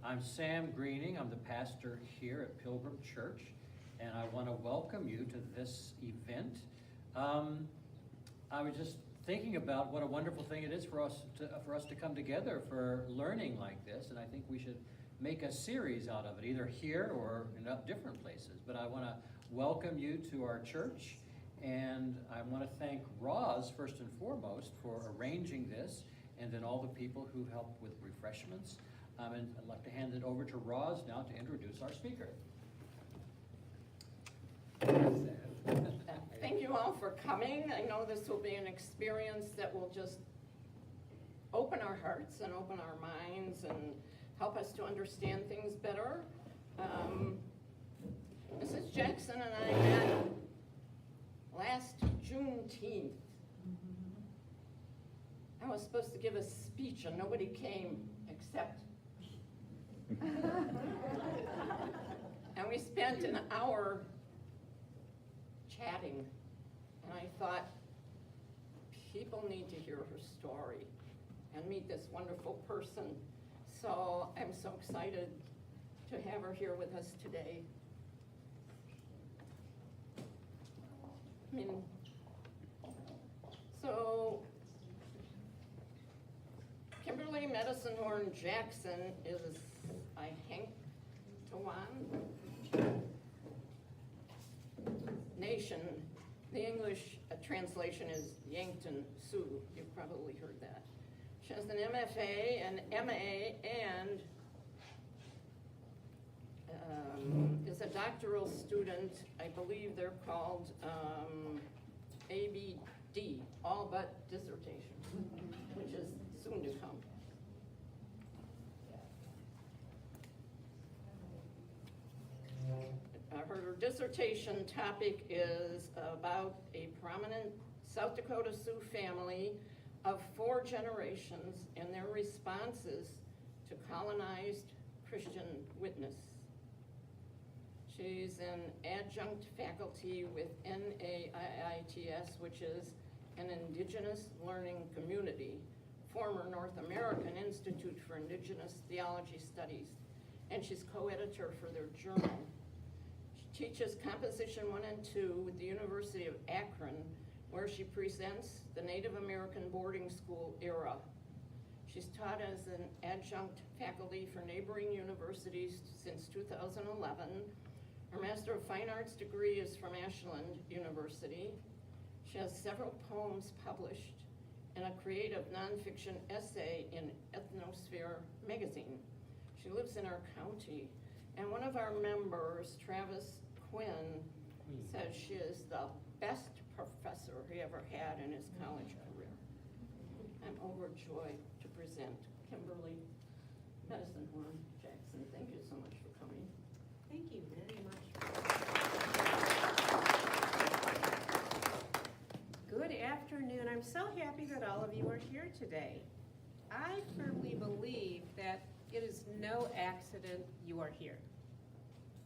I'm Sam Greening. I'm the pastor here at Pilgrim Church, and I want to welcome you to this event. I was just thinking about what a wonderful thing it is for us to come together for learning like this, and I think we should make a series out of it, either here or in different places. But I want to welcome you to our church, and I want to thank Roz first and foremost for arranging this, and then all the people who helped with refreshments. And I'd like to hand it over to Roz now to introduce our speaker. Thank you all for coming. I know this will be an experience that will just open our hearts and open our minds and help us to understand things better. Mrs. Jackson and I met last Juneteenth. I was supposed to give a speech and nobody came except. And we spent an hour chatting, and I thought, people need to hear her story and meet this wonderful person. So I'm so excited to have her here with us today. So Kimberlee Medicine Horn Jackson is a Hank Tawan nation. The English translation is Yankton Sioux. You've probably heard that. She has an MFA, an MA, and is a doctoral student. I believe they're called ABD, all but dissertation, which is soon to come. Her dissertation topic is about a prominent South Dakota Sioux family of 4 generations and their responses to colonized Christian witness. She's an adjunct faculty with NAIITS, which is an Indigenous Learning Community, former North American Institute for Indigenous Theology Studies, and she's co-editor for their journal. She teaches Composition 1 and 2 with the University of Akron, where she presents the Native American boarding school era. She's taught as an adjunct faculty for neighboring universities since 2011. Her Master of Fine Arts degree is from Ashland University. She has several poems published and a creative nonfiction essay in Ethnosphere magazine. She lives in our county, and one of our members, Travis Quinn, says she is the best professor he ever had in his college career. I'm overjoyed to present Kimberlee Medicine Horn Jackson. Thank you so much for coming. Thank you very much. Good afternoon. I'm so happy that all of you are here today. I firmly believe that it is no accident you are here.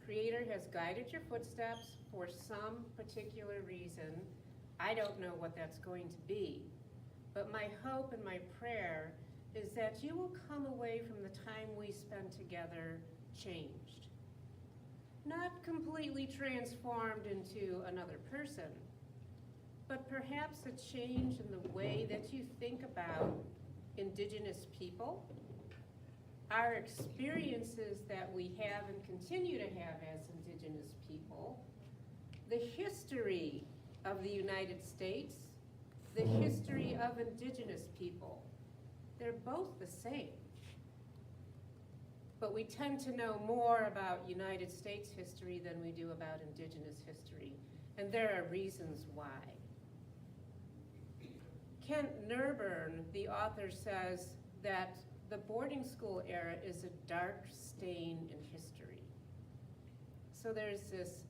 Creator has guided your footsteps for some particular reason. I don't know what that's going to be, but my hope and my prayer is that you will come away from the time we spend together changed. Not completely transformed into another person, but perhaps a change in the way that you think about Indigenous people, our experiences that we have and continue to have as Indigenous people, the history of the United States, the history of Indigenous people. They're both the same. But we tend to know more about United States history than we do about Indigenous history, and there are reasons why. Kent Nurburn, the author, says that the boarding school era is a dark stain in history. So there's this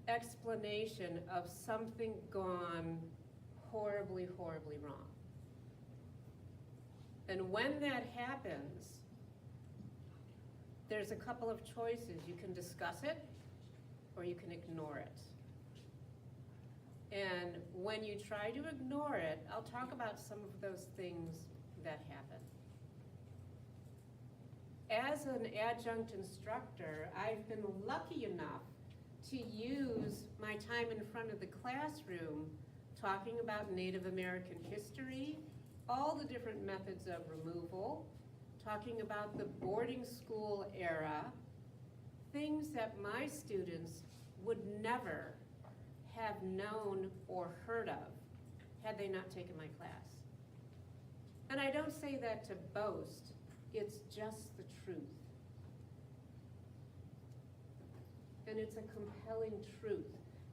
explanation of something gone horribly, horribly wrong. And when that happens, there's a couple of choices. You can discuss it or you can ignore it. And when you try to ignore it, I'll talk about some of those things that happen. as an adjunct instructor, I've been lucky enough to use my time in front of the classroom talking about Native American history, all the different methods of removal, talking about the boarding school era, things that my students would never have known or heard of had they not taken my class. And I don't say that to boast, it's just the truth. And it's a compelling truth.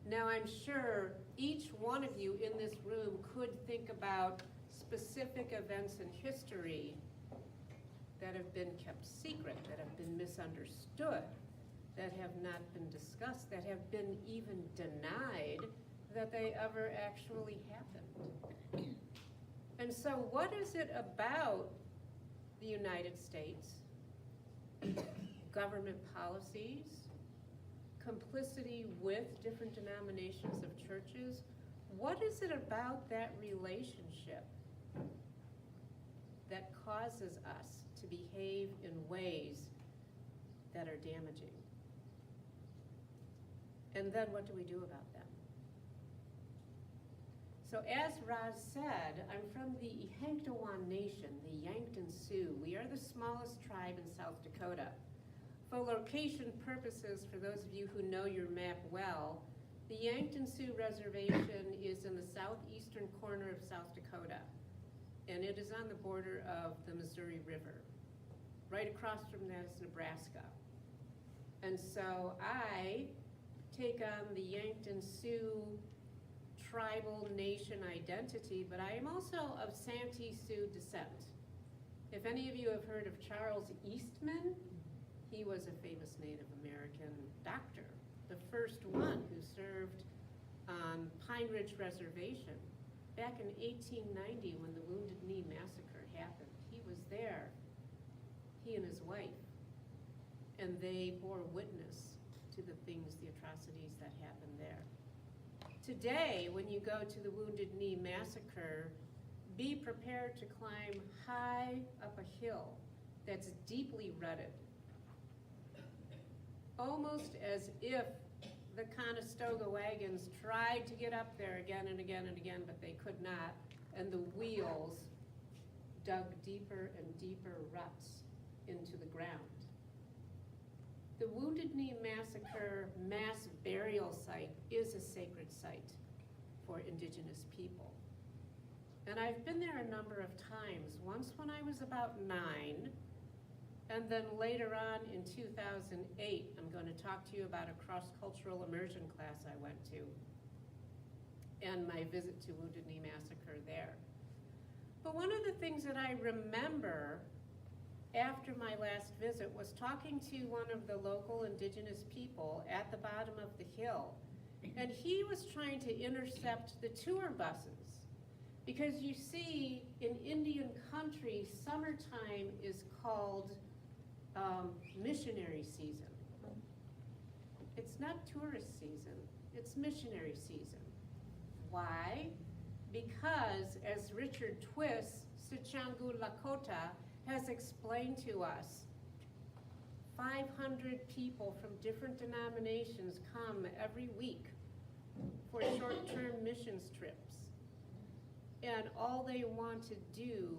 Now I'm sure each one of you in this room could think about specific events in history that have been kept secret, that have been misunderstood, that have not been discussed, that have been even denied that they ever actually happened. And so what is it about the United States, government policies, complicity with different denominations of churches? What is it about that relationship that causes us to behave in ways that are damaging? And then what do we do about them? So as Roz said, I'm from the Ehanktawan Nation, the Yankton Sioux. We are the smallest tribe in South Dakota. For location purposes, for those of you who know your map well, the Yankton Sioux Reservation is in the southeastern corner of South Dakota, and it is on the border of the Missouri River. Right across from that is Nebraska. And so I take on the Yankton Sioux tribal nation identity, but I am also of Santee Sioux descent. If any of you have heard of Charles Eastman, he was a famous Native American doctor, the first one who served on Pine Ridge Reservation back in 1890 when the Wounded Knee Massacre happened. He was there, he and his wife, and they bore witness to the things, the atrocities that happened there. Today, when you go to the Wounded Knee Massacre, be prepared to climb high up a hill that's deeply rutted, almost as if the Conestoga wagons tried to get up there again and again and again, but they could not, and the wheels dug deeper and deeper ruts into the ground. The Wounded Knee Massacre mass burial site is a sacred site for Indigenous people. And I've been there a number of times, once when I was about 9, and then later on in 2008, I'm going to talk to you about a cross-cultural immersion class I went to and my visit to Wounded Knee Massacre there. But one of the things that I remember after my last visit was talking to one of the local Indigenous people at the bottom of the hill, and he was trying to intercept the tour buses. Because you see, in Indian country, summertime is called missionary season. It's not tourist season, it's missionary season. Why? Because, as Richard Twiss, Sichangu Lakota, has explained to us, 500 people from different denominations come every week for short-term missions trips. And all they want to do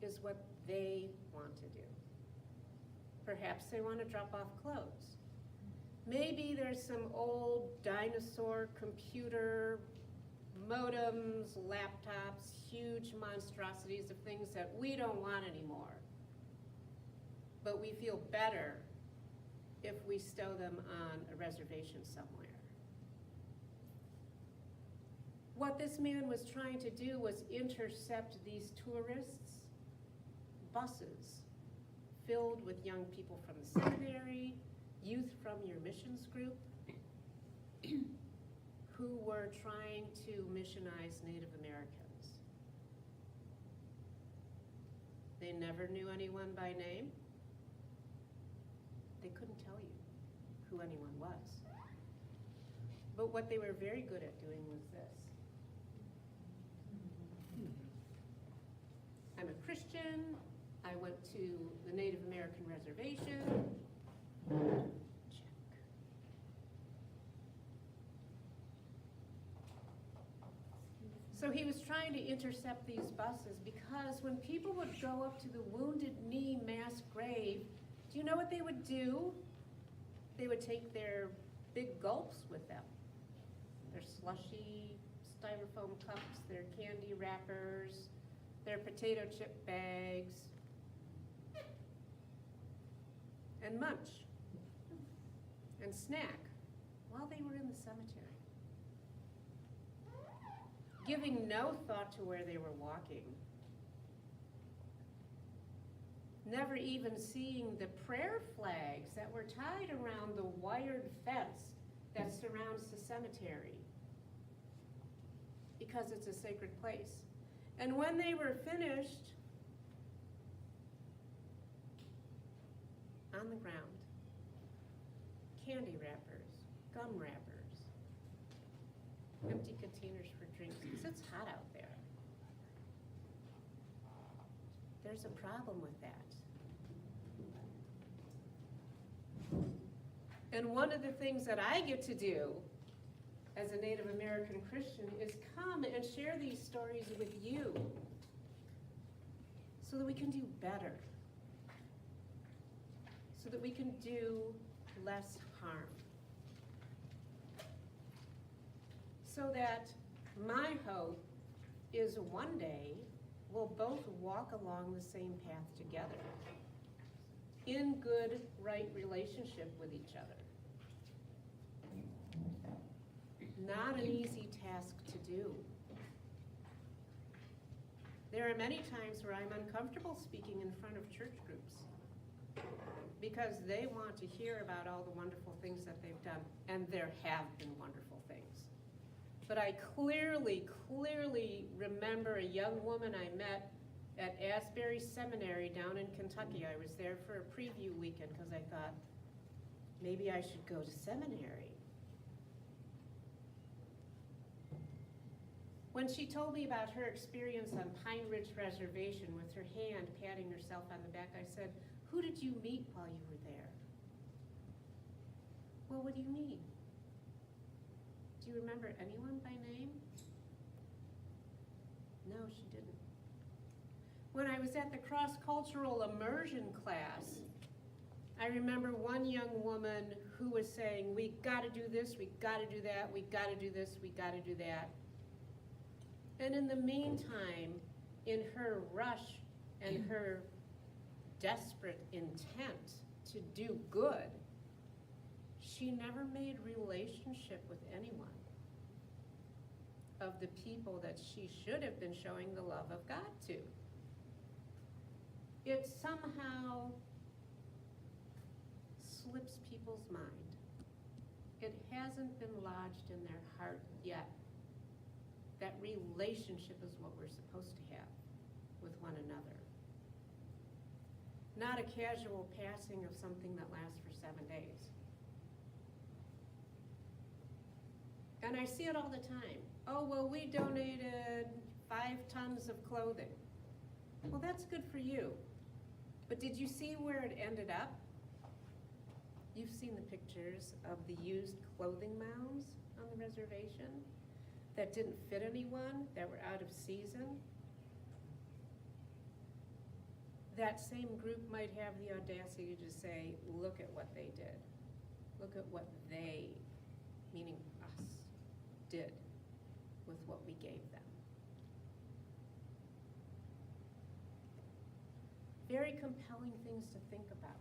is what they want to do. Perhaps they want to drop off clothes. Maybe there's some old dinosaur computer, modems, laptops, huge monstrosities of things that we don't want anymore. But we feel better if we stow them on a reservation somewhere. What this man was trying to do was intercept these tourists' buses filled with young people from the seminary, youth from your missions group, who were trying to missionize Native Americans. They never knew anyone by name. They couldn't tell you who anyone was. But what they were very good at doing was this. I'm a Christian, I went to the Native American reservation. Check. So he was trying to intercept these buses because when people would go up to the Wounded Knee mass grave, do you know what they would do? They would take their big gulps with them. Their slushy styrofoam cups, their candy wrappers, their potato chip bags, and munch, and snack while they were in the cemetery, giving no thought to where they were walking, never even seeing the prayer flags that were tied around the wired fence that surrounds the cemetery, because it's a sacred place. And when they were finished, on the ground, candy wrappers, gum wrappers, empty containers for drinks, because it's hot out there. There's a problem with that. And one of the things that I get to do as a Native American Christian is come and share these stories with you so that we can do better, so that we can do less harm, so that my hope is one day we'll both walk along the same path together in good, right relationship with each other. Not an easy task to do. There are many times where I'm uncomfortable speaking in front of church groups because they want to hear about all the wonderful things that they've done, and there have been wonderful things. But I clearly remember a young woman I met at Asbury Seminary down in Kentucky. I was there for a preview weekend because I thought, maybe I should go to seminary. When she told me about her experience on Pine Ridge Reservation with her hand patting herself on the back, I said, who did you meet while you were there? Well, what do you mean? Do you remember anyone by name? No, she didn't. When I was at the cross-cultural immersion class, I remember one young woman who was saying, we gotta do this, we gotta do that, we gotta do this, we gotta do that. And in the meantime, in her rush and her desperate intent to do good, she never made relationship with anyone of the people that she should have been showing the love of God to. It somehow slips people's mind. It hasn't been lodged in their heart yet. That relationship is what we're supposed to have with one another. Not a casual passing of something that lasts for 7 days. And I see it all the time. Oh, well, we donated 5 tons of clothing. Well, that's good for you. But did you see where it ended up? You've seen the pictures of the used clothing mounds on the reservation that didn't fit anyone, that were out of season. That same group might have the audacity to say, look at what they did. Look at what they, meaning us, did with what we gave them. Very compelling things to think about.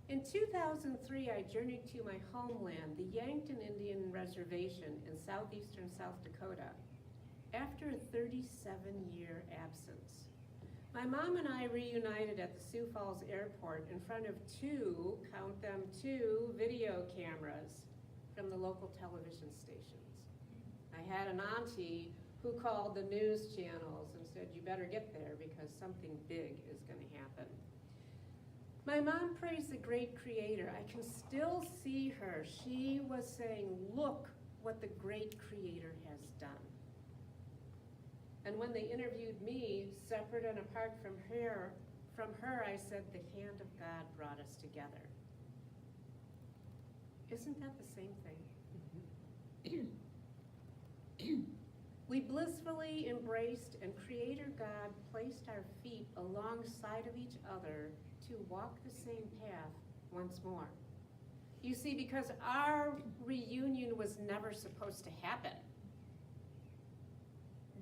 In 2003, I journeyed to my homeland, the Yankton Indian Reservation in southeastern South Dakota, after a 37-year absence. My mom and I reunited at the Sioux Falls Airport in front of two, count them, two video cameras from the local television stations. I had an auntie who called the news channels and said, you better get there because something big is going to happen. My mom praised the great Creator. I can still see her. She was saying, look what the great Creator has done. And when they interviewed me, separate and apart from her, I said, the hand of God brought us together. Isn't that the same thing? We blissfully embraced, and Creator God placed our feet alongside of each other to walk the same path once more. You see, because our reunion was never supposed to happen.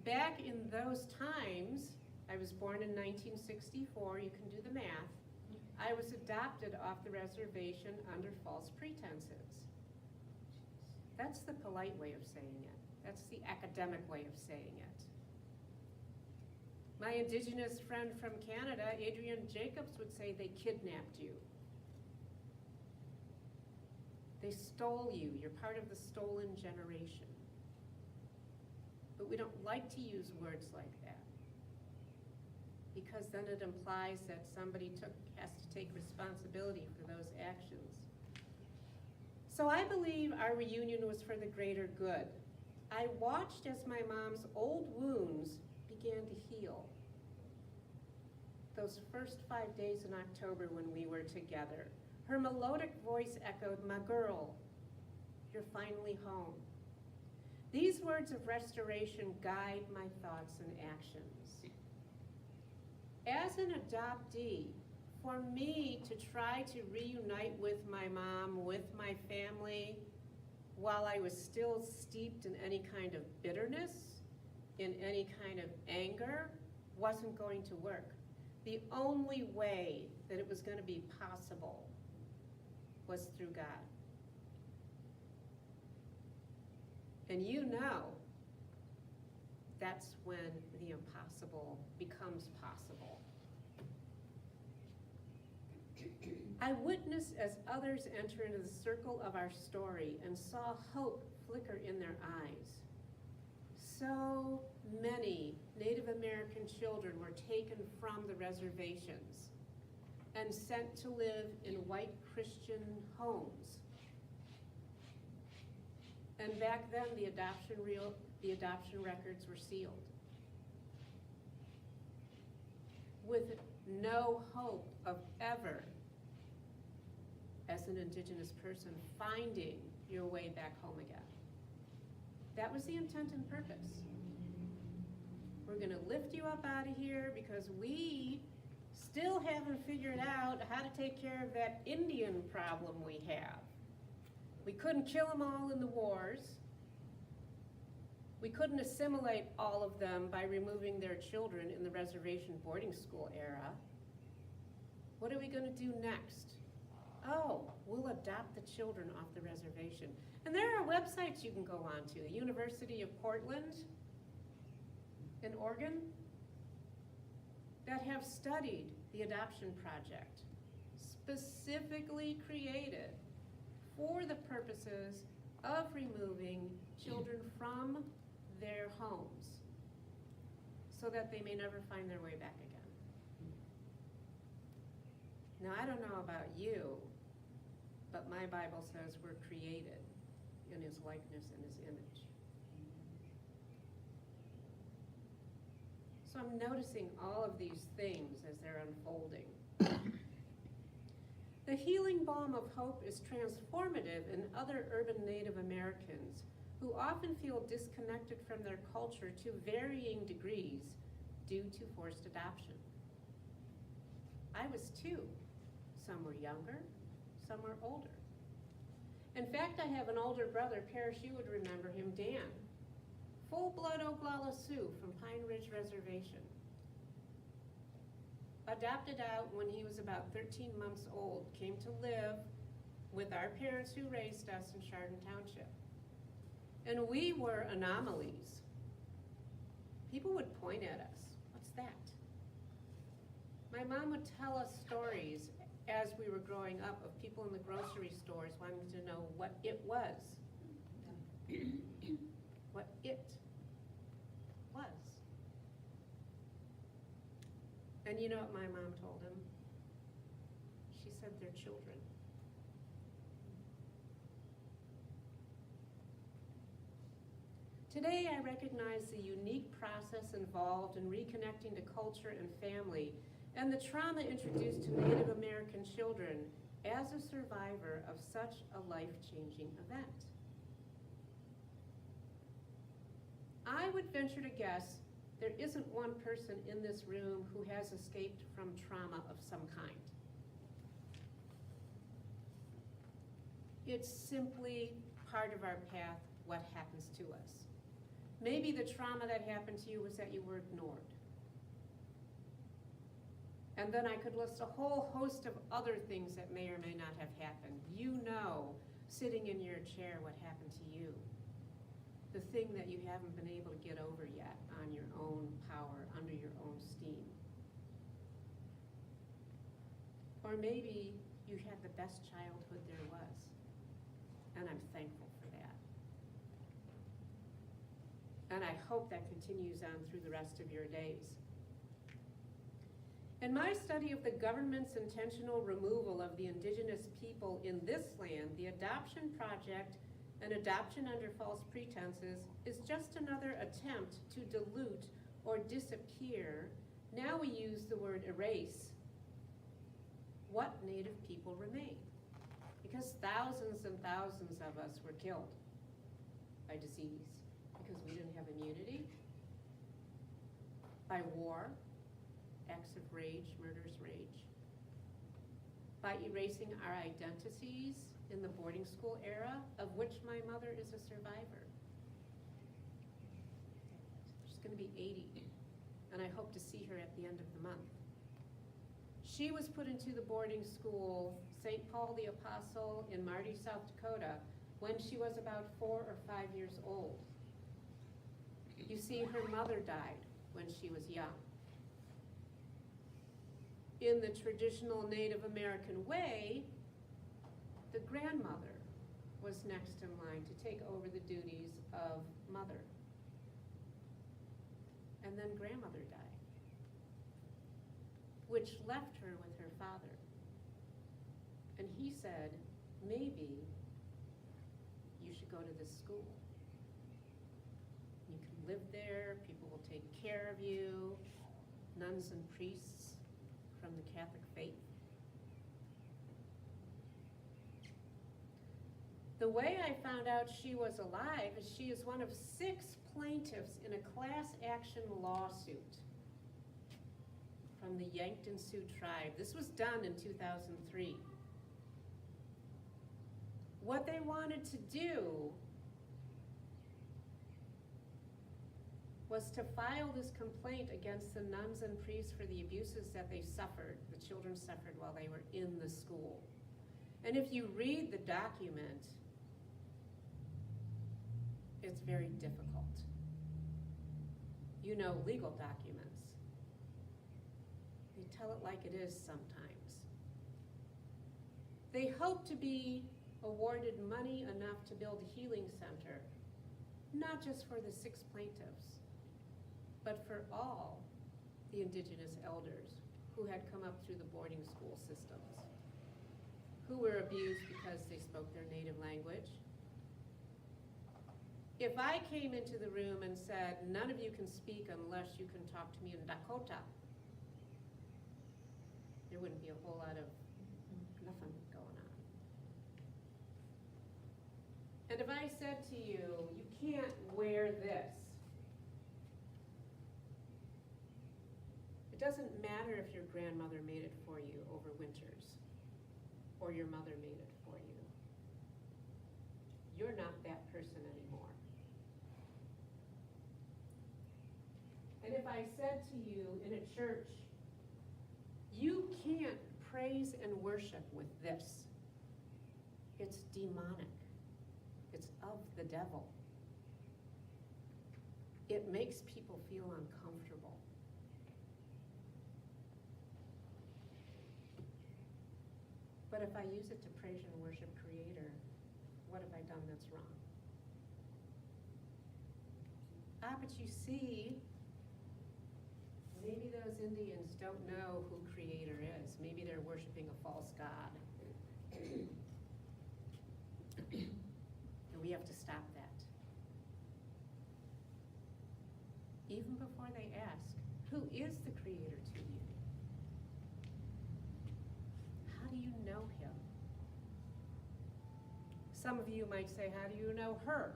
Back in those times, I was born in 1964, you can do the math, I was adopted off the reservation under false pretenses. That's the polite way of saying it. That's the academic way of saying it. My indigenous friend from Canada, Adrienne Jacobs, would say they kidnapped you. They stole you. You're part of the stolen generation. But we don't like to use words like that, because then it implies that somebody has to take responsibility for those actions. So I believe our reunion was for the greater good. I watched as my mom's old wounds began to heal. Those first 5 days in October when we were together, her melodic voice echoed, "My girl, you're finally home." These words of restoration guide my thoughts and actions. As an adoptee, for me to try to reunite with my mom, with my family, while I was still steeped in any kind of bitterness, in any kind of anger, wasn't going to work. The only way that it was going to be possible was through God. And you know, that's when the impossible becomes possible. I witnessed as others entered into the circle of our story and saw hope flicker in their eyes. So many Native American children were taken from the reservations and sent to live in white Christian homes. And back then, the adoption records were sealed, with no hope of ever, as an indigenous person, finding your way back home again. That was the intent and purpose. We're gonna lift you up out of here because we still haven't figured out how to take care of that Indian problem we have. We couldn't kill them all in the wars. We couldn't assimilate all of them by removing their children in the reservation boarding school era. What are we gonna do next? Oh, we'll adopt the children off the reservation. And there are websites you can go on to. The University of Portland in Oregon that have studied the adoption project, specifically created for the purposes of removing children from their homes so that they may never find their way back again. Now, I don't know about you, but my Bible says we're created in His likeness and His image. So I'm noticing all of these things as they're unfolding. The healing balm of hope is transformative in other urban Native Americans who often feel disconnected from their culture to varying degrees due to forced adoption. I was too. Some were younger, some were older. In fact, I have an older brother, Parrish, you would remember him, Dan. Full-blood Oglala Sioux from Pine Ridge Reservation. Adopted out when he was about 13 months old, came to live with our parents who raised us in Chardon Township. And we were anomalies. People would point at us. What's that? My mom would tell us stories as we were growing up of people in the grocery stores wanting to know what it was. What it was. And you know what my mom told him? She said, they're children. Today, I recognize the unique process involved in reconnecting to culture and family and the trauma introduced to Native American children as a survivor of such a life-changing event. I would venture to guess there isn't one person in this room who has escaped from trauma of some kind. It's simply part of our path, what happens to us. Maybe the trauma that happened to you was that you were ignored. And then I could list a whole host of other things that may or may not have happened. You know, sitting in your chair, what happened to you. The thing that you haven't been able to get over yet on your own power, under your own steam. Or maybe you had the best childhood there was. And I'm thankful for that. And I hope that continues on through the rest of your days. In my study of the government's intentional removal of the indigenous people in this land, the Adoption Project and adoption under false pretenses is just another attempt to dilute or disappear, now we use the word erase, what Native people remain. Because thousands and thousands of us were killed by disease, because we didn't have immunity, by war, acts of rage, murderous rage, by erasing our identities in the boarding school era, of which my mother is a survivor. She's going to be 80, and I hope to see her at the end of the month. She was put into the boarding school, St. Paul the Apostle in Marty, South Dakota, when she was about 4 or 5 years old. You see, her mother died when she was young. In the traditional Native American way, the grandmother was next in line to take over the duties of mother. And then grandmother died, which left her with her father. And he said, maybe you should go to this school. You can live there, people will take care of you, nuns and priests from the Catholic faith. The way I found out she was alive is she is one of 6 plaintiffs in a class action lawsuit from the Yankton Sioux tribe. This was done in 2003. What they wanted to do was to file this complaint against the nuns and priests for the abuses that they suffered, the children suffered while they were in the school. And if you read the document, it's very difficult. You know, legal documents, they tell it like it is sometimes. They hope to be awarded money enough to build a healing center, not just for the 6 plaintiffs, but for all the indigenous elders who had come up through the boarding school systems, who were abused because they spoke their native language. If I came into the room and said, none of you can speak unless you can talk to me in Dakota, there wouldn't be a whole lot of nothing going on. And if I said to you, you can't wear this, it doesn't matter if your grandmother made it for you over winters, or your mother made it for you. You're not that person anymore. And if I said to you in a church, you can't praise and worship with this, it's demonic, it's of the devil, it makes people feel uncomfortable. But if I use it to praise and worship Creator, what have I done that's wrong? But you see, maybe those Indians don't know who Creator is. Maybe they're worshiping a false god. And we have to stop that. Some of you might say, how do you know her?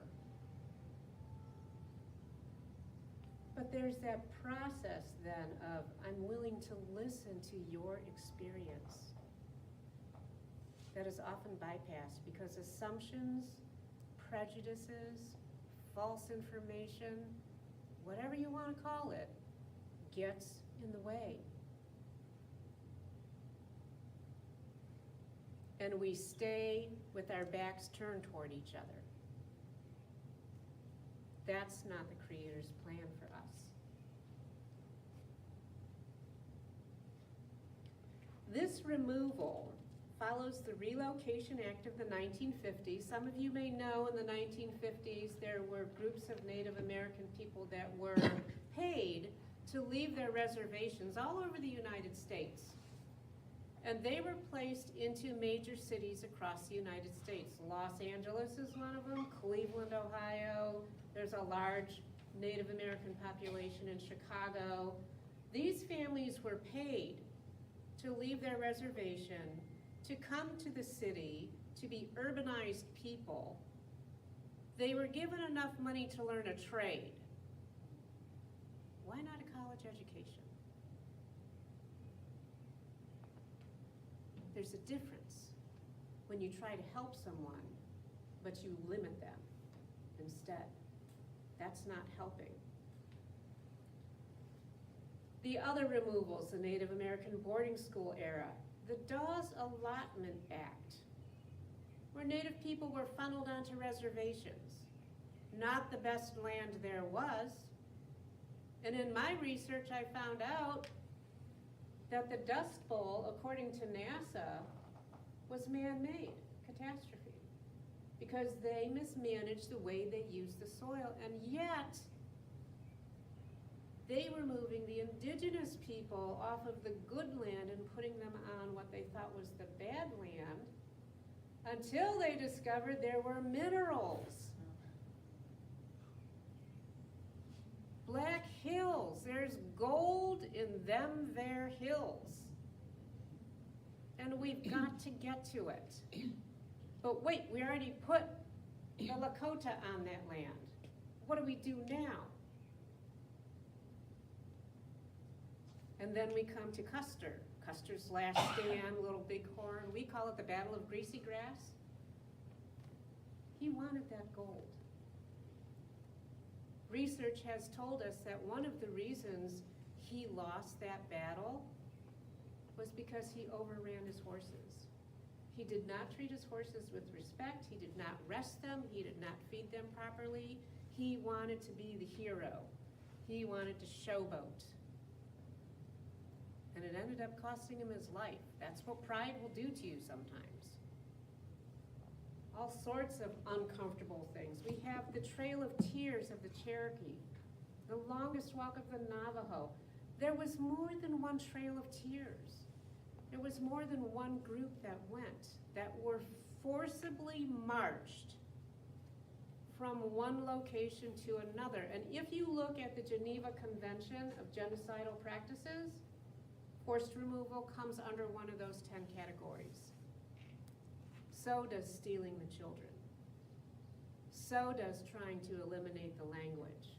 But there's that process then of, I'm willing to listen to your experience. That is often bypassed because assumptions, prejudices, false information, whatever you want to call it, gets in the way. And we stay with our backs turned toward each other. That's not the Creator's plan for us. This removal follows the Relocation Act of the 1950s. Some of you may know in the 1950s there were groups of Native American people that were paid to leave their reservations all over the United States. And they were placed into major cities across the United States. Los Angeles is one of them, Cleveland, Ohio. There's a large Native American population in Chicago. These families were paid to leave their reservation, to come to the city, to be urbanized people. They were given enough money to learn a trade. Why not a college education? There's a difference when you try to help someone, but you limit them instead. That's not helping. The other removals, the Native American boarding school era, the Dawes Allotment Act, where Native people were funneled onto reservations. Not the best land there was. And in my research, I found out that the Dust Bowl, according to NASA, was man-made catastrophe because they mismanaged the way they used the soil, and yet they were moving the indigenous people off of the good land and putting them on what they thought was the bad land until they discovered there were minerals. Black hills, there's gold in them there hills. And we've got to get to it. But wait, we already put the Lakota on that land. What do we do now? And then we come to Custer. Custer's last stand, Little Bighorn. We call it the Battle of Greasy Grass. He wanted that gold. Research has told us that one of the reasons he lost that battle was because he overran his horses. He did not treat his horses with respect. He did not rest them. He did not feed them properly. He wanted to be the hero. He wanted to showboat. And it ended up costing him his life. That's what pride will do to you sometimes. All sorts of uncomfortable things. We have the Trail of Tears of the Cherokee, the longest walk of the Navajo. There was more than one Trail of Tears. There was more than one group that went, that were forcibly marched from one location to another. And if you look at the Geneva Convention of Genocidal Practices, forced removal comes under one of those 10 categories. So does stealing the children. So does trying to eliminate the language.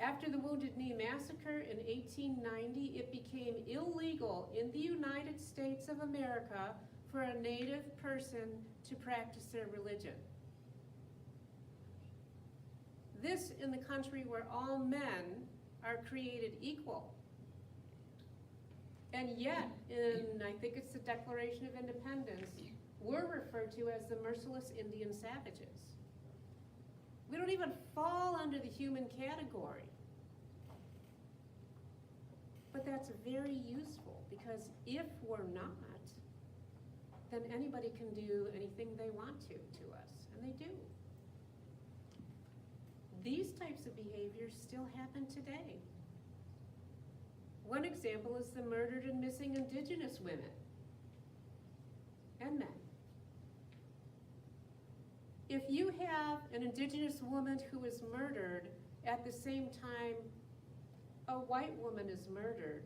After the Wounded Knee Massacre in 1890, it became illegal in the United States of America for a Native person to practice their religion. This in the country where all men are created equal. And yet, I think it's the Declaration of Independence, we're referred to as the merciless Indian savages. We don't even fall under the human category. But that's very useful, because if we're not, then anybody can do anything they want to us, and they do. These types of behaviors still happen today. One example is the murdered and missing indigenous women and men. If you have an indigenous woman who is murdered at the same time a white woman is murdered,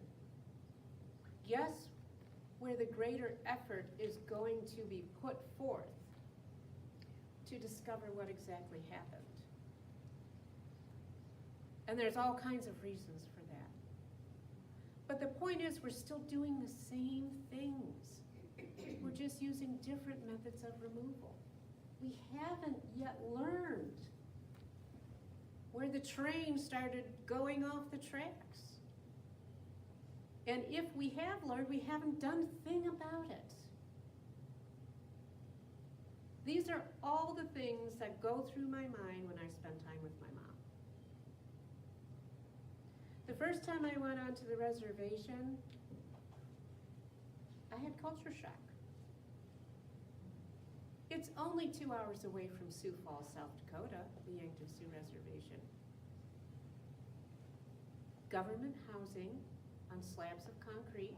guess where the greater effort is going to be put forth to discover what exactly happened. And there's all kinds of reasons for that. But the point is, we're still doing the same things. We're just using different methods of removal. We haven't yet learned where the train started going off the tracks. And if we have learned, we haven't done a thing about it. These are all the things that go through my mind when I spend time with my mom. The first time I went onto the reservation, I had culture shock. It's only 2 hours away from Sioux Falls, South Dakota, the Yankton Sioux Reservation. Government housing on slabs of concrete,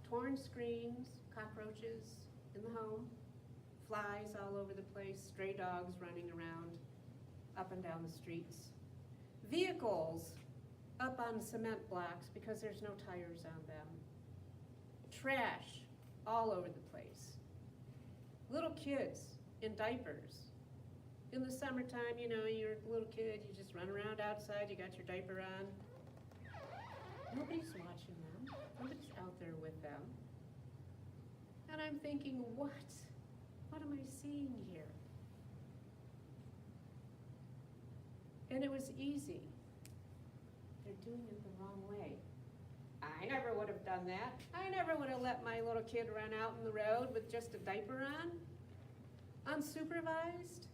torn screens, cockroaches in the home, flies all over the place, stray dogs running around up and down the streets. Vehicles up on cement blocks because there's no tires on them. Trash all over the place. Little kids in diapers. In the summertime, you know, you're a little kid, you just run around outside, you got your diaper on. Nobody's watching them. Nobody's out there with them. And I'm thinking, what? What am I seeing here? And it was easy. They're doing it the wrong way. I never would have done that. I never would have let my little kid run out in the road with just a diaper on, unsupervised.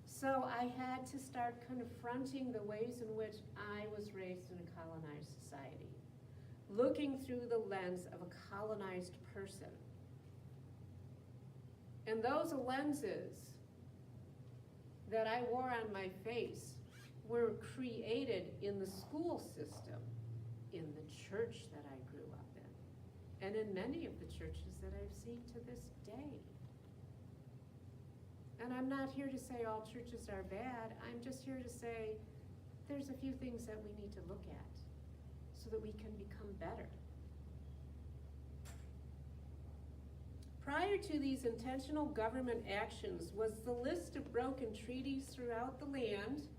So I had to start confronting the ways in which I was raised in a colonized society, looking through the lens of a colonized person. And those lenses that I wore on my face were created in the school system, in the church that I grew up in, and in many of the churches that I've seen to this day. And I'm not here to say all churches are bad. I'm just here to say there's a few things that we need to look at so that we can become better. Prior to these intentional government actions was the list of broken treaties throughout the land.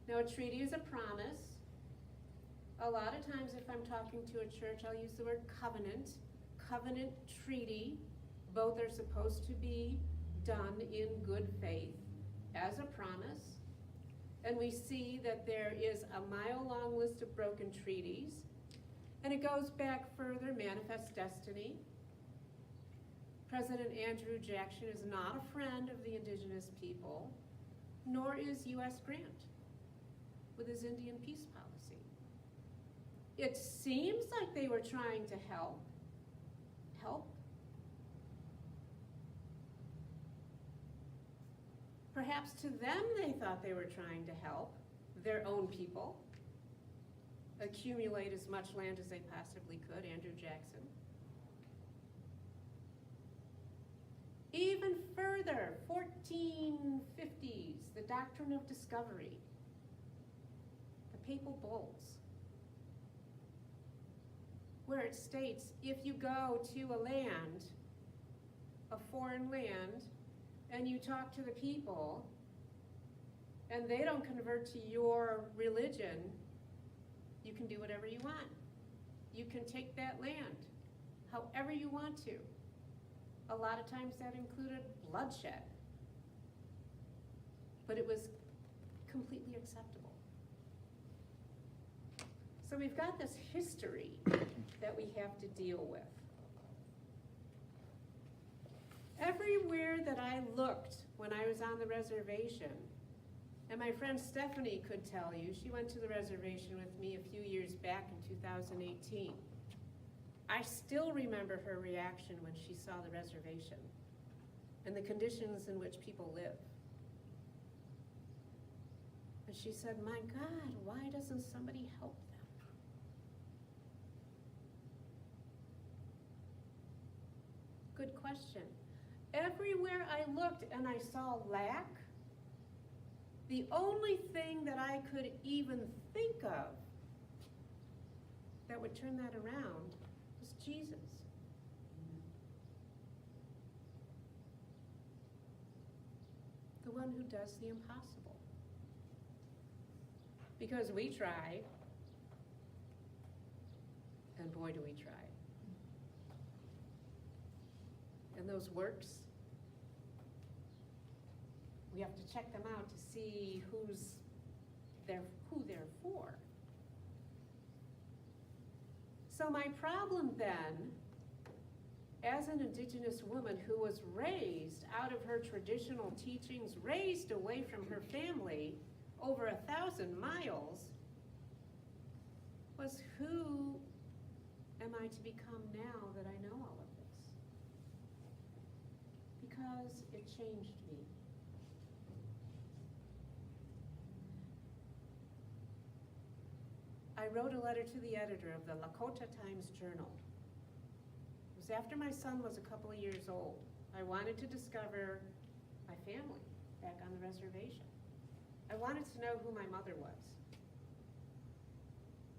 Now, a treaty is a promise. A lot of times if I'm talking to a church, I'll use the word covenant. Covenant, treaty, both are supposed to be done in good faith as a promise. And we see that there is a mile-long list of broken treaties. And it goes back further, Manifest Destiny. President Andrew Jackson is not a friend of the indigenous people, nor is U.S. Grant with his Indian peace policy. It seems like they were trying to help. Perhaps to them they thought they were trying to help their own people accumulate as much land as they possibly could, Andrew Jackson. Even further, 1450s, the doctrine of discovery, the papal bulls, where it states if you go to a land, a foreign land, and you talk to the people, and they don't convert to your religion, you can do whatever you want. You can take that land however you want to. A lot of times that included bloodshed, but it was completely acceptable. So we've got this history that we have to deal with. Everywhere that I looked when I was on the reservation, and my friend Stephanie could tell you, she went to the reservation with me a few years back in 2018. I still remember her reaction when she saw the reservation and the conditions in which people live. And she said, my God, why doesn't somebody help them? Good question. Everywhere I looked and I saw lack, the only thing that I could even think of would turn that around was Jesus. The one who does the impossible. Because we try, and boy do we try. And those works, we have to check them out to see who they're for. So my problem then, as an Indigenous woman who was raised out of her traditional teachings, raised away from her family over 1,000 miles, was who am I to become now that I know all of this? Because it changed me. I wrote a letter to the editor of the Lakota Times Journal. It was after my son was a couple of years old. I wanted to discover my family back on the reservation. I wanted to know who my mother was.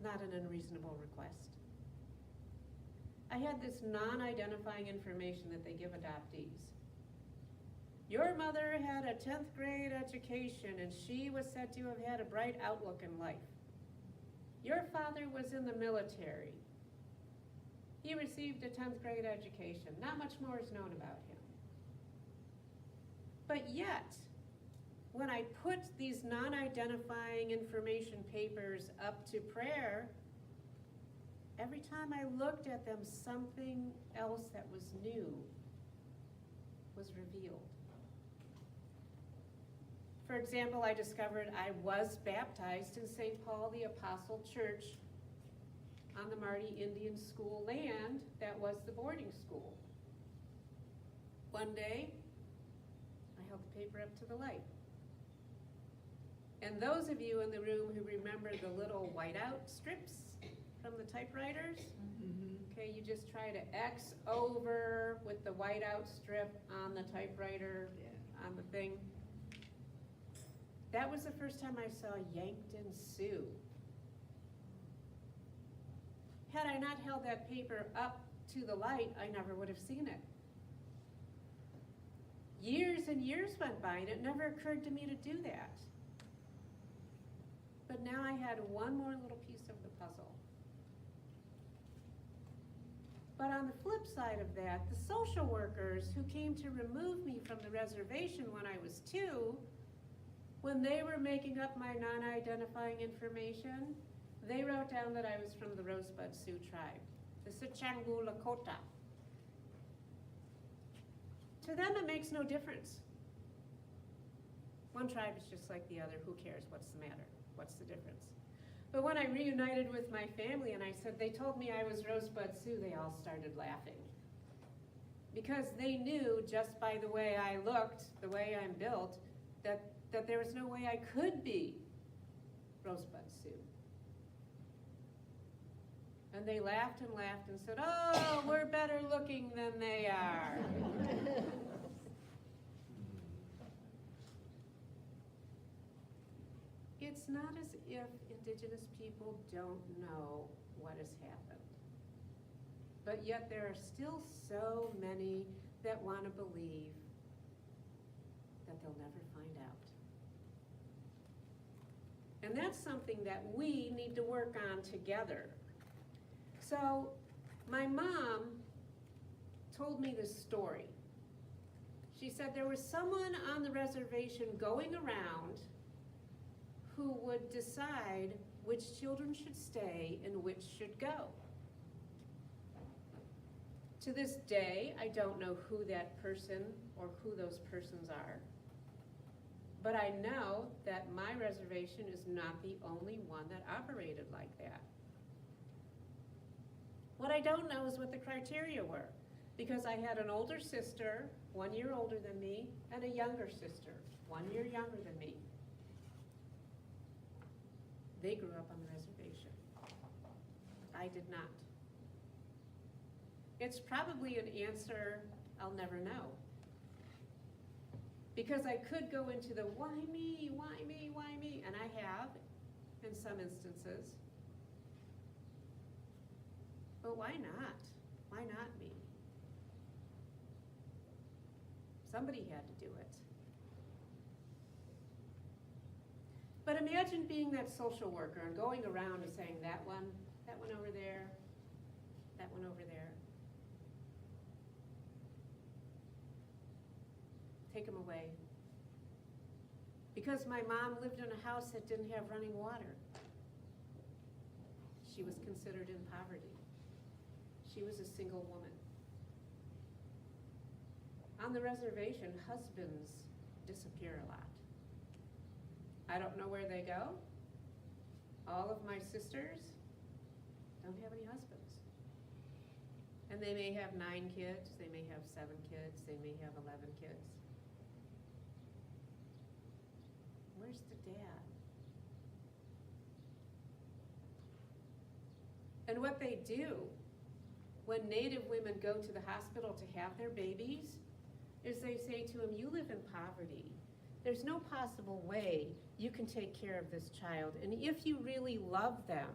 Not an unreasonable request. I had this non-identifying information that they give adoptees. Your mother had a 10th grade education and she was said to have had a bright outlook in life. Your father was in the military. He received a 10th grade education. Not much more is known about him. But yet, when I put these non-identifying information papers up to prayer, every time I looked at them, something else that was new was revealed. For example, I discovered I was baptized in St. Paul the Apostle Church on the Marty Indian School land that was the boarding school. One day, I held the paper up to the light. And those of you in the room who remember the little whiteout strips from the typewriters, okay, you just try to X over with the whiteout strip on the typewriter, on the thing. That was the first time I saw Yankton Sioux. Had I not held that paper up to the light, I never would have seen it. Years and years went by and it never occurred to me to do that. But now I had one more little piece of the puzzle. But on the flip side of that, the social workers who came to remove me from the reservation when I was 2, when they were making up my non-identifying information, they wrote down that I was from the Rosebud Sioux tribe, the Sichangu Lakota. To them, it makes no difference. One tribe is just like the other. Who cares? What's the matter? What's the difference? But when I reunited with my family and I said, they told me I was Rosebud Sioux, they all started laughing. Because they knew just by the way I looked, the way I'm built, that there was no way I could be Rosebud Sioux. And they laughed and laughed and said, oh, we're better looking than they are. It's not as if Indigenous people don't know what has happened. But yet there are still so many that want to believe that they'll never find out. And that's something that we need to work on together. So my mom told me this story. She said there was someone on the reservation going around who would decide which children should stay and which should go. To this day, I don't know who that person or who those persons are. But I know that my reservation is not the only one that operated like that. What I don't know is what the criteria were, because I had an older sister, 1 year older than me, and a younger sister, 1 year younger than me. They grew up on the reservation. I did not. It's probably an answer I'll never know. Because I could go into the why me, why me, why me, and I have in some instances. But why not? Why not me? Somebody had to do it. But imagine being that social worker and going around and saying, that one over there, that one over there. Take them away. Because my mom lived in a house that didn't have running water. She was considered in poverty. She was a single woman. On the reservation, husbands disappear a lot. I don't know where they go. All of my sisters don't have any husbands. And they may have 9 kids, they may have 7 kids, they may have 11 kids. Where's the dad? And what they do when Native women go to the hospital to have their babies is they say to them, you live in poverty. There's no possible way you can take care of this child. And if you really love them,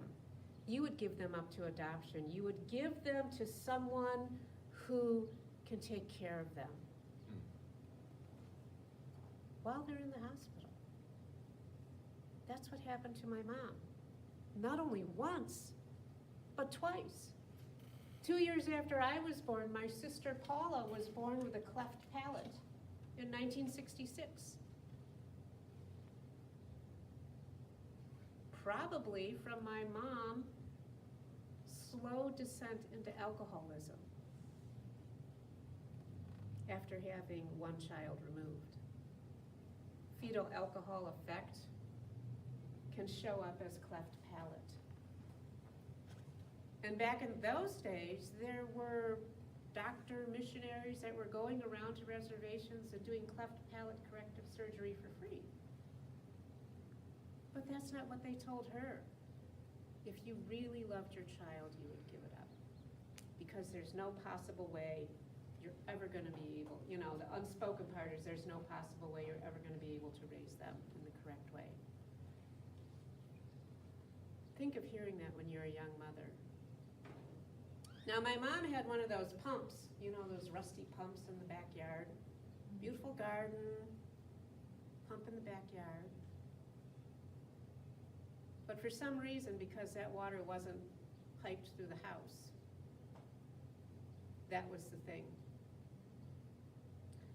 you would give them up to adoption. You would give them to someone who can take care of them while they're in the hospital. That's what happened to my mom. Not only once, but twice. 2 years after I was born, my sister Paula was born with a cleft palate in 1966. Probably from my mom's slow descent into alcoholism after having one child removed. Fetal alcohol effect can show up as cleft palate. And back in those days, there were doctor missionaries that were going around to reservations and doing cleft palate corrective surgery for free. But that's not what they told her. If you really loved your child, you would give it up. Because there's no possible way you're ever going to be able, the unspoken part is there's no possible way you're ever going to be able to raise them in the correct way. Think of hearing that when you're a young mother. Now my mom had one of those pumps, those rusty pumps in the backyard. Beautiful garden, pump in the backyard. But for some reason, because that water wasn't piped through the house, that was the thing.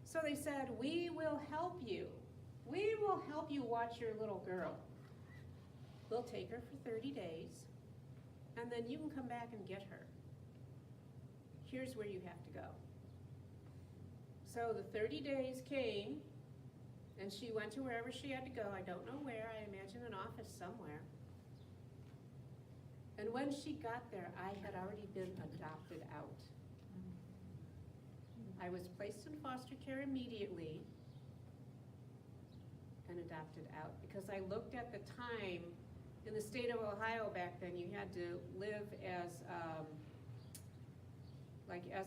So they said, we will help you. We will help you watch your little girl. We'll take her for 30 days, and then you can come back and get her. Here's where you have to go. So the 30 days came, and she went to wherever she had to go. I don't know where, I imagine an office somewhere. And when she got there, I had already been adopted out. I was placed in foster care immediately and adopted out because I looked at the time, in the state of Ohio back then, you had to live as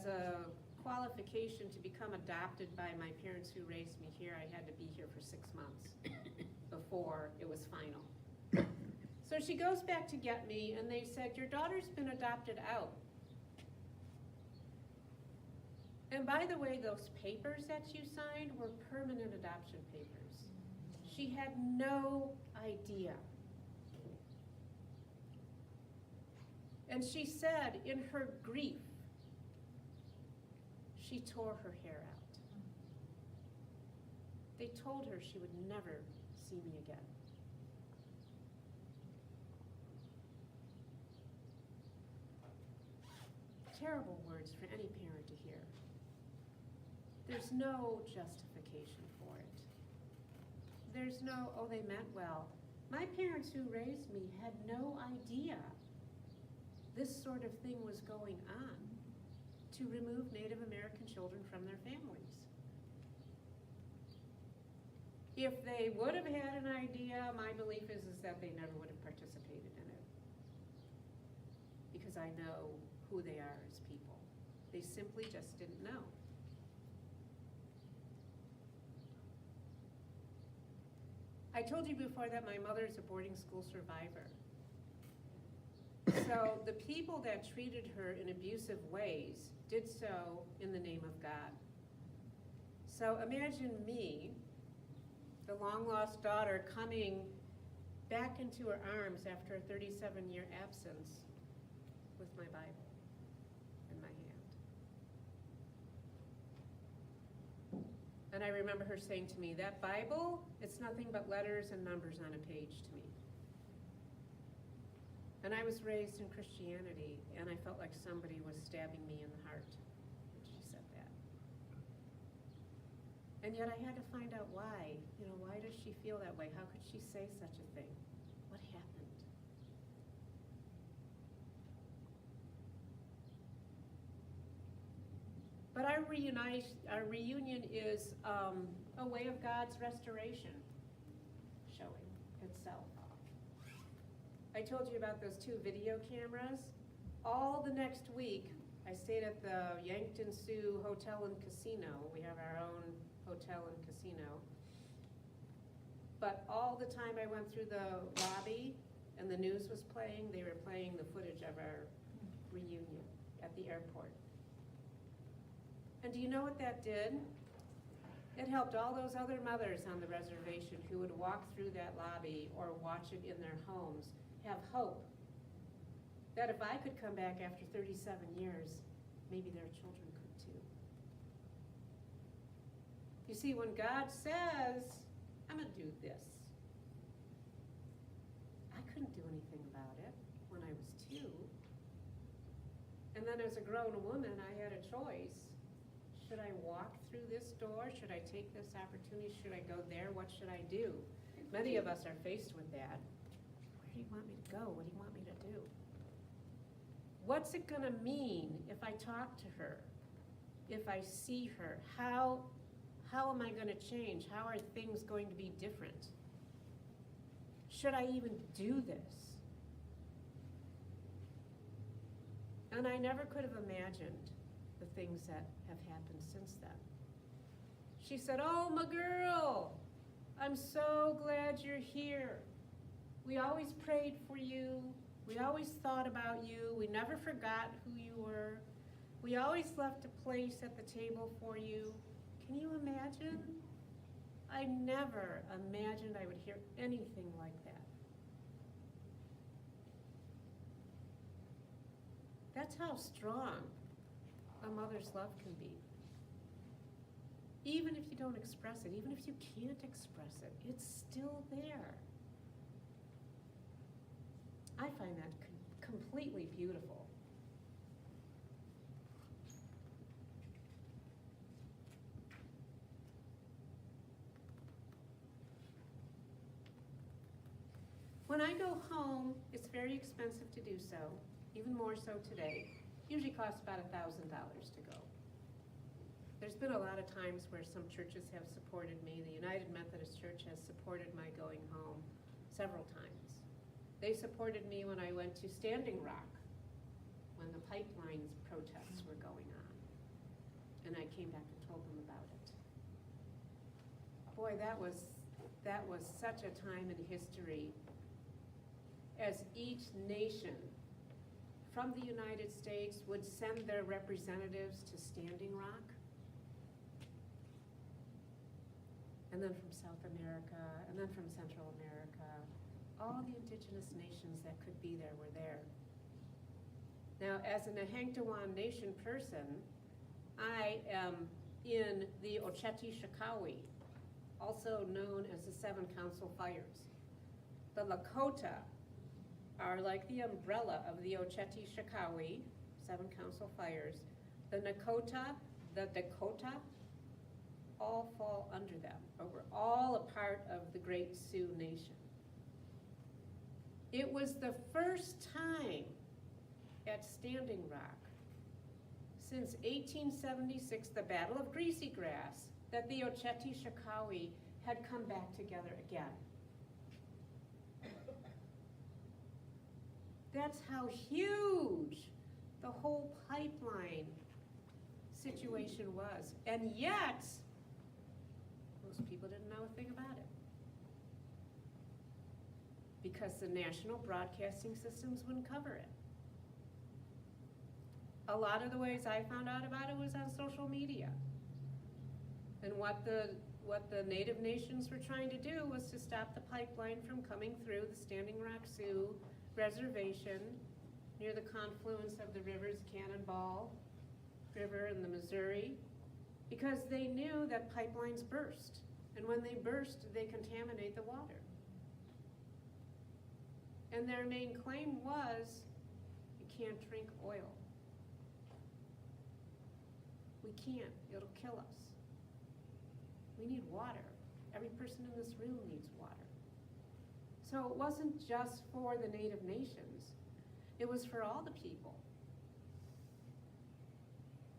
a qualification to become adopted by my parents who raised me here. I had to be here for 6 months before it was final. So she goes back to get me, and they said, your daughter's been adopted out. And by the way, those papers that you signed were permanent adoption papers. She had no idea. And she said, in her grief, she tore her hair out. They told her she would never see me again. Terrible words for any parent to hear. There's no justification for it. There's no, oh, they meant well. My parents who raised me had no idea this sort of thing was going on to remove Native American children from their families. If they would have had an idea, my belief is that they never would have participated in it. Because I know who they are as people. They simply just didn't know. I told you before that my mother is a boarding school survivor. so the people that treated her in abusive ways did so in the name of God. So imagine me, the long-lost daughter, coming back into her arms after a 37-year absence with my Bible in my hand. And I remember her saying to me, that Bible, it's nothing but letters and numbers on a page to me. And I was raised in Christianity, and I felt like somebody was stabbing me in the heart when she said that. And yet I had to find out why. Why does she feel that way? How could she say such a thing? What happened? But our reunion is a way of God's restoration showing itself. I told you about those 2 video cameras. All the next week, I stayed at the Yankton Sioux Hotel and Casino. We have our own hotel and casino. But all the time I went through the lobby and the news was playing, they were playing the footage of our reunion at the airport. And do you know what that did? It helped all those other mothers on the reservation who would walk through that lobby or watch it in their homes have hope that if I could come back after 37 years, maybe their children could too. You see, when God says, I'm going to do this, I couldn't do anything about it when I was 2. And then as a grown woman, I had a choice. Should I walk through this door? Should I take this opportunity? Should I go there? What should I do? Many of us are faced with that. Where do you want me to go? What do you want me to do? What's it going to mean if I talk to her? If I see her? How am I going to change? How are things going to be different? Should I even do this? And I never could have imagined the things that have happened since then. She said, oh, my girl, I'm so glad you're here. We always prayed for you. We always thought about you. We never forgot who you were. We always left a place at the table for you. Can you imagine? I never imagined I would hear anything like that. That's how strong a mother's love can be. Even if you don't express it, even if you can't express it, it's still there. I find that completely beautiful. When I go home, it's very expensive to do so, even more so today. Usually costs about $1,000 to go. There's been a lot of times where some churches have supported me. The United Methodist Church has supported my going home several times. They supported me when I went to Standing Rock, when the pipelines protests were going on. And I came back and told them about it. Boy, that was such a time in history as each nation from the United States would send their representatives to Standing Rock. And then from South America, and then from Central America, all the indigenous nations that could be there were there. Now, as an Nahengtawan Nation person, I am in the Oceti-Sakowin, also known as the Seven Council Fires. The Lakota are like the umbrella of the Oceti-Sakowin, Seven Council Fires. The Nakota, the Dakota, all fall under them, but we're all a part of the Great Sioux Nation. It was the first time at Standing Rock since 1876, the Battle of Greasy Grass, that the Oceti-Sakowin had come back together again. That's how huge the whole pipeline situation was. And yet, most people didn't know a thing about it. Because the national broadcasting systems wouldn't cover it. A lot of the ways I found out about it was on social media. And what the Native nations were trying to do was to stop the pipeline from coming through the Standing Rock Sioux Reservation near the confluence of the rivers Cannonball River and the Missouri, because they knew that pipelines burst. And when they burst, they contaminate the water. And their main claim was, you can't drink oil. We can't, it'll kill us. We need water. Every person in this room needs water. So it wasn't just for the Native nations, it was for all the people.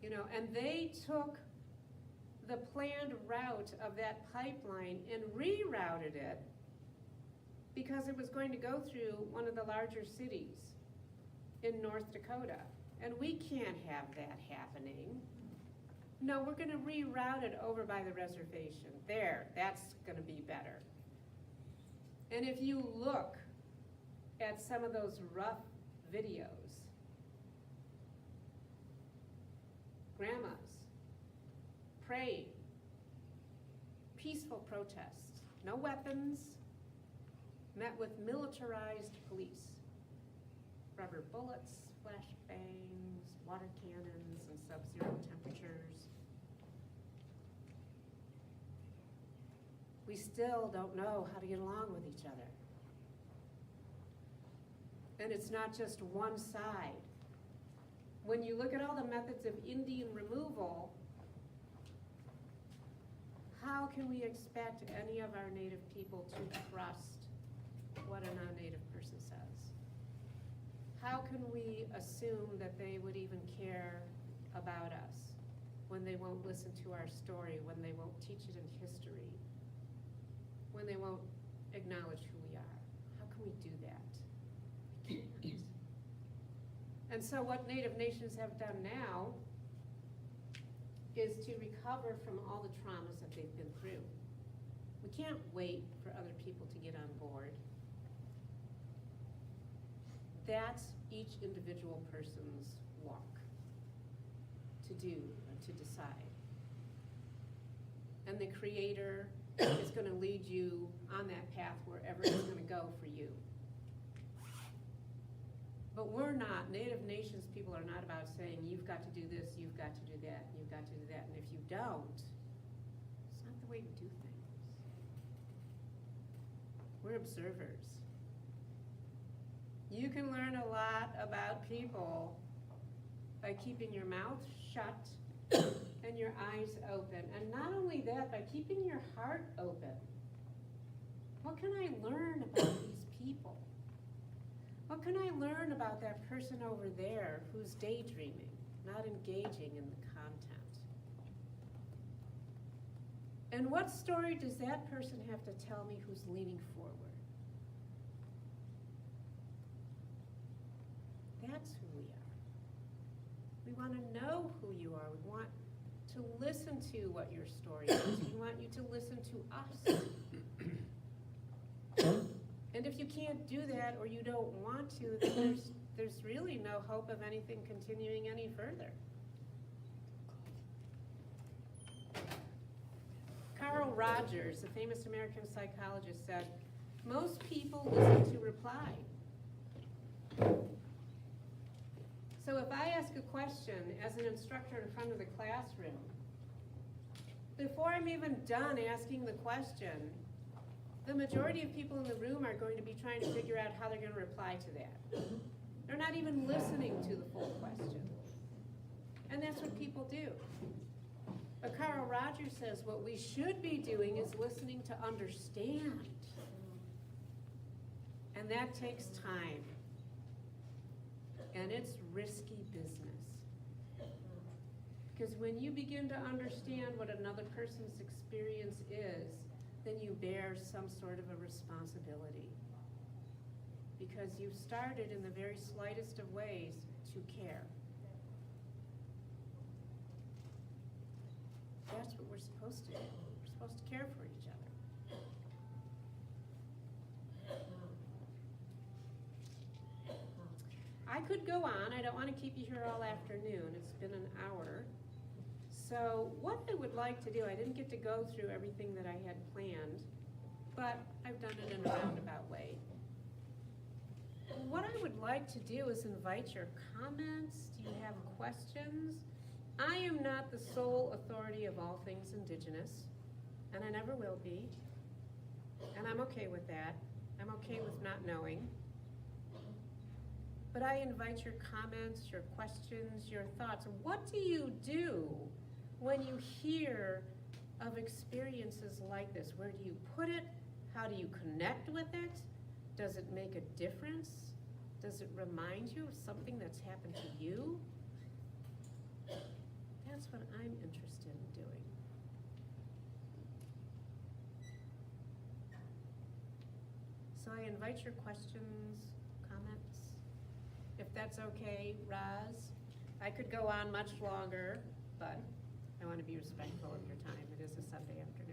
You know, and they took the planned route of that pipeline and rerouted it because it was going to go through one of the larger cities in North Dakota. And we can't have that happening. No, we're gonna reroute it over by the reservation. There, that's gonna be better. And if you look at some of those rough videos, grandmas praying, peaceful protests, no weapons, met with militarized police, rubber bullets, flashbangs, water cannons, and sub-zero temperatures. We still don't know how to get along with each other. And it's not just one side. When you look at all the methods of Indian removal, how can we expect any of our Native people to trust what a non-Native person says? How can we assume that they would even care about us when they won't listen to our story, when they won't teach it in history, when they won't acknowledge who we are? How can we do that? We can't. And so what Native nations have done now is to recover from all the traumas that they've been through. We can't wait for other people to get on board. That's each individual person's walk to do, to decide. And the Creator is gonna lead you on that path wherever it's gonna go for you. But we're not, Native nations people are not about saying, you've got to do this, you've got to do that, you've got to do that, and if you don't, it's not the way we do things. We're observers. You can learn a lot about people by keeping your mouth shut and your eyes open. And not only that, by keeping your heart open. What can I learn about these people? What can I learn about that person over there who's daydreaming, not engaging in the content? And what story does that person have to tell me who's leaning forward? That's who we are. We want to know who you are. We want to listen to what your story is. We want you to listen to us. And if you can't do that or you don't want to, then there's really no hope of anything continuing any further. Carl Rogers, a famous American psychologist, said, most people listen to reply. So if I ask a question as an instructor in front of the classroom, before I'm even done asking the question, the majority of people in the room are going to be trying to figure out how they're going to reply to that. They're not even listening to the full question. And that's what people do. But Carl Rogers says what we should be doing is listening to understand. And that takes time. And it's risky business. Because when you begin to understand what another person's experience is, then you bear some sort of a responsibility. Because you've started in the very slightest of ways to care. That's what we're supposed to do. We're supposed to care for each other. I could go on, I don't want to keep you here all afternoon, it's been an hour. So what I would like to do, I didn't get to go through everything that I had planned, but I've done it in a roundabout way. What I would like to do is invite your comments. Do you have questions? I am not the sole authority of all things Indigenous, and I never will be. And I'm okay with that. I'm okay with not knowing. But I invite your comments, your questions, your thoughts. What do you do when you hear of experiences like this? Where do you put it? How do you connect with it? Does it make a difference? Does it remind you of something that's happened to you? That's what I'm interested in doing. So I invite your questions, comments, if that's okay, Roz. I could go on much longer, but I want to be respectful of your time. It is a Sunday afternoon.